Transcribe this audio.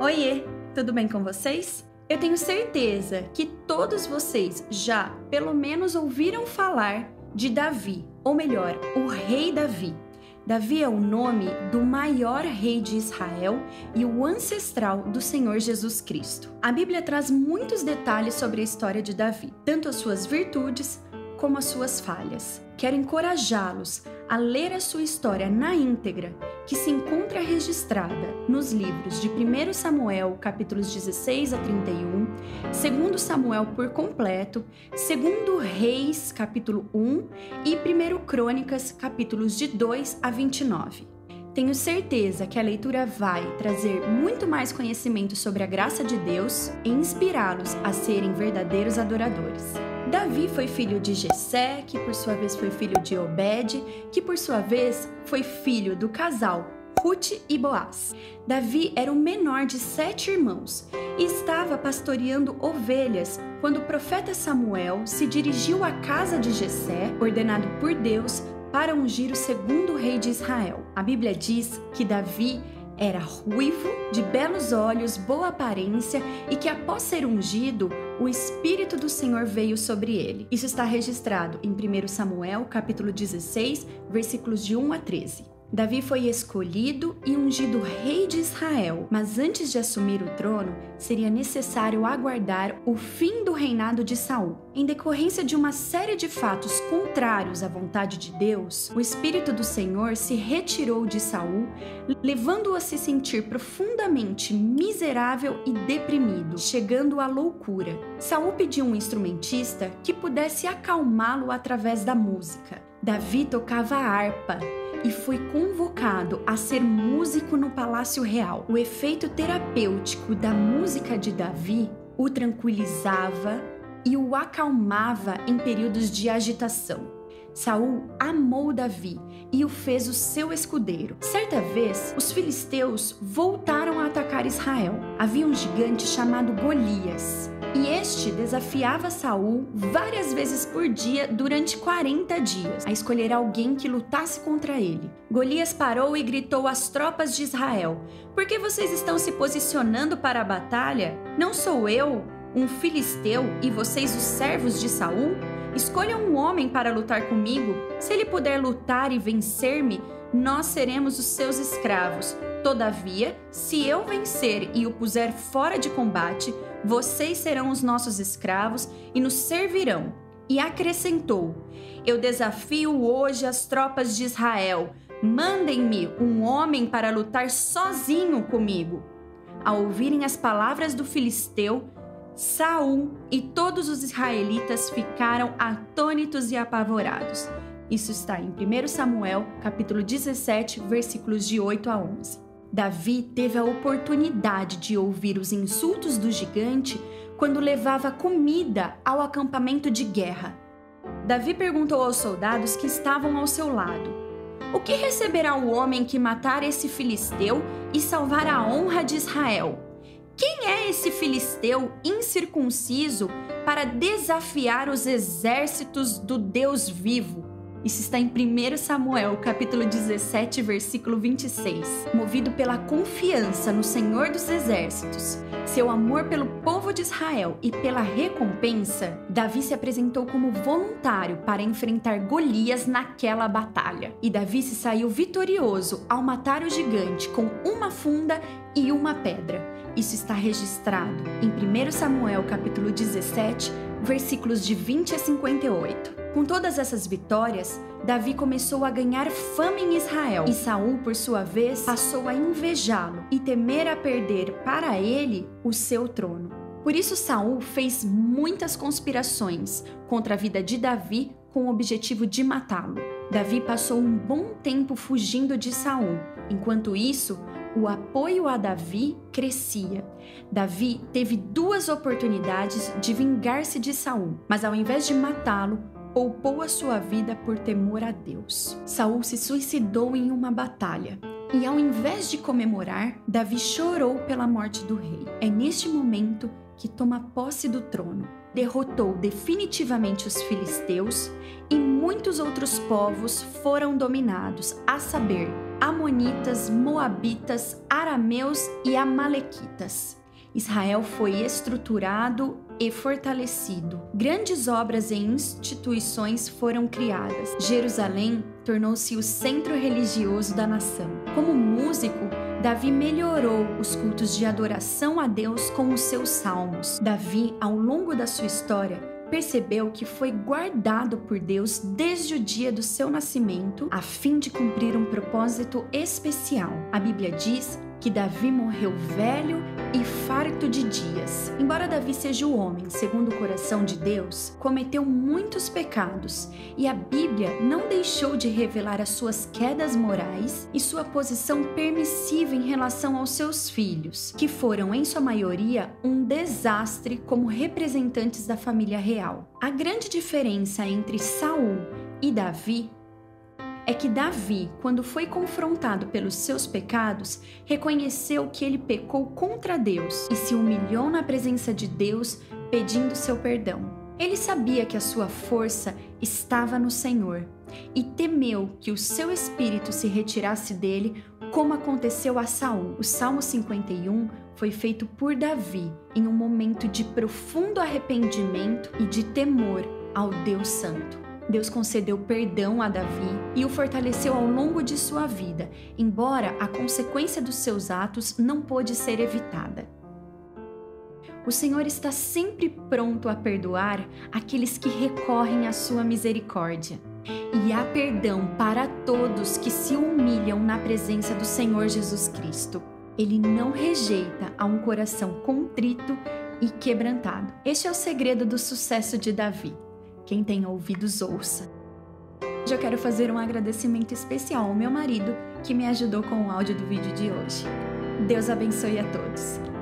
Oiê, tudo bem com vocês? Eu tenho certeza que todos vocês já, pelo menos, ouviram falar de Davi, ou melhor, o rei Davi. Davi é o nome do maior rei de Israel e o ancestral do Senhor Jesus Cristo. A Bíblia traz muitos detalhes sobre a história de Davi, tanto as suas virtudes como as suas falhas. Quero encorajá-los a ler a sua história na íntegra, que se encontra registrada nos livros de 1 Samuel, capítulos 16 a 31, 2 Samuel por completo, 2 Reis, capítulo 1 e 1 Crônicas, capítulos de 2 a 29. Tenho certeza que a leitura vai trazer muito mais conhecimento sobre a graça de Deus e inspirá-los a serem verdadeiros adoradores. Davi foi filho de Jessé, que por sua vez foi filho de Obed, que por sua vez foi filho do casal Ruth e Boaz. Davi era o menor de 7 irmãos e estava pastoreando ovelhas quando o profeta Samuel se dirigiu à casa de Jessé, ordenado por Deus, para ungir o segundo rei de Israel. A Bíblia diz que Davi era ruivo, de belos olhos, boa aparência e que após ser ungido, o Espírito do Senhor veio sobre ele. Isso está registrado em 1 Samuel, capítulo 16, versículos de 1 a 13. Davi foi escolhido e ungido rei de Israel, mas antes de assumir o trono, seria necessário aguardar o fim do reinado de Saul. Em decorrência de uma série de fatos contrários à vontade de Deus, o Espírito do Senhor se retirou de Saul, levando-o a se sentir profundamente miserável e deprimido, chegando à loucura. Saul pediu um instrumentista que pudesse acalmá-lo através da música. Davi tocava harpa e foi convocado a ser músico no Palácio Real. O efeito terapêutico da música de Davi o tranquilizava e o acalmava em períodos de agitação. Saul amou Davi e o fez o seu escudeiro. Certa vez, os filisteus voltaram a atacar Israel. Havia um gigante chamado Golias, e este desafiava Saul várias vezes por dia durante 40 dias, a escolher alguém que lutasse contra ele. Golias parou e gritou às tropas de Israel: "Por que vocês estão se posicionando para a batalha? Não sou eu, um filisteu, e vocês os servos de Saul? Escolham um homem para lutar comigo. Se ele puder lutar e vencer-me, nós seremos os seus escravos. Todavia, se eu vencer e o puser fora de combate, vocês serão os nossos escravos e nos servirão." E acrescentou: "Eu desafio hoje as tropas de Israel. Mandem-me um homem para lutar sozinho comigo." Ao ouvirem as palavras do filisteu, Saul e todos os israelitas ficaram atônitos e apavorados. Isso está em 1 Samuel, capítulo 17, versículos de 8 a 11. Davi teve a oportunidade de ouvir os insultos do gigante quando levava comida ao acampamento de guerra. Davi perguntou aos soldados que estavam ao seu lado: "O que receberá o homem que matar esse filisteu e salvar a honra de Israel? Quem é esse filisteu incircunciso para desafiar os exércitos do Deus vivo?" Isso está em 1 Samuel, capítulo 17, versículo 26. Movido pela confiança no Senhor dos Exércitos, seu amor pelo povo de Israel e pela recompensa, Davi se apresentou como voluntário para enfrentar Golias naquela batalha. E Davi se saiu vitorioso ao matar o gigante com uma funda e uma pedra. Isso está registrado em 1 Samuel, capítulo 17, versículos de 20 a 58. Com todas essas vitórias, Davi começou a ganhar fama em Israel, e Saul, por sua vez, passou a invejá-lo e temer a perder para ele o seu trono. Por isso, Saul fez muitas conspirações contra a vida de Davi com o objetivo de matá-lo. Davi passou um bom tempo fugindo de Saul. Enquanto isso, o apoio a Davi crescia. Davi teve 2 oportunidades de vingar-se de Saul, mas ao invés de matá-lo, poupou a sua vida por temor a Deus. Saul se suicidou em uma batalha. E ao invés de comemorar, Davi chorou pela morte do rei. É neste momento que toma posse do trono. derrotou definitivamente os filisteus e muitos outros povos foram dominados, a saber, amonitas, moabitas, arameus e amalequitas. Israel foi estruturado e fortalecido. Grandes obras e instituições foram criadas. Jerusalém tornou-se o centro religioso da nação. Como músico, Davi melhorou os cultos de adoração a Deus com os seus salmos. Davi, ao longo da sua história, percebeu que foi guardado por Deus desde o dia do seu nascimento, a fim de cumprir um propósito especial. A Bíblia diz que Davi morreu velho e farto de dias. Embora Davi seja o homem segundo o coração de Deus, cometeu muitos pecados e a Bíblia não deixou de revelar as suas quedas morais e sua posição permissiva em relação aos seus filhos, que foram, em sua maioria, um desastre como representantes da família real. A grande diferença entre Saul e Davi é que Davi, quando foi confrontado pelos seus pecados, reconheceu que ele pecou contra Deus e se humilhou na presença de Deus, pedindo seu perdão. Ele sabia que a sua força estava no Senhor e temeu que o seu espírito se retirasse dele, como aconteceu a Saul. O Salmo 51 foi feito por Davi em um momento de profundo arrependimento e de temor ao Deus Santo. Deus concedeu perdão a Davi e o fortaleceu ao longo de sua vida, embora a consequência dos seus atos não pôde ser evitada. O Senhor está sempre pronto a perdoar aqueles que recorrem à sua misericórdia. E há perdão para todos que se humilham na presença do Senhor Jesus Cristo. Ele não rejeita a um coração contrito e quebrantado. Este é o segredo do sucesso de Davi. Quem tem ouvidos, ouça. Hoje eu quero fazer um agradecimento especial ao meu marido, que me ajudou com o áudio do vídeo de hoje. Deus abençoe a todos.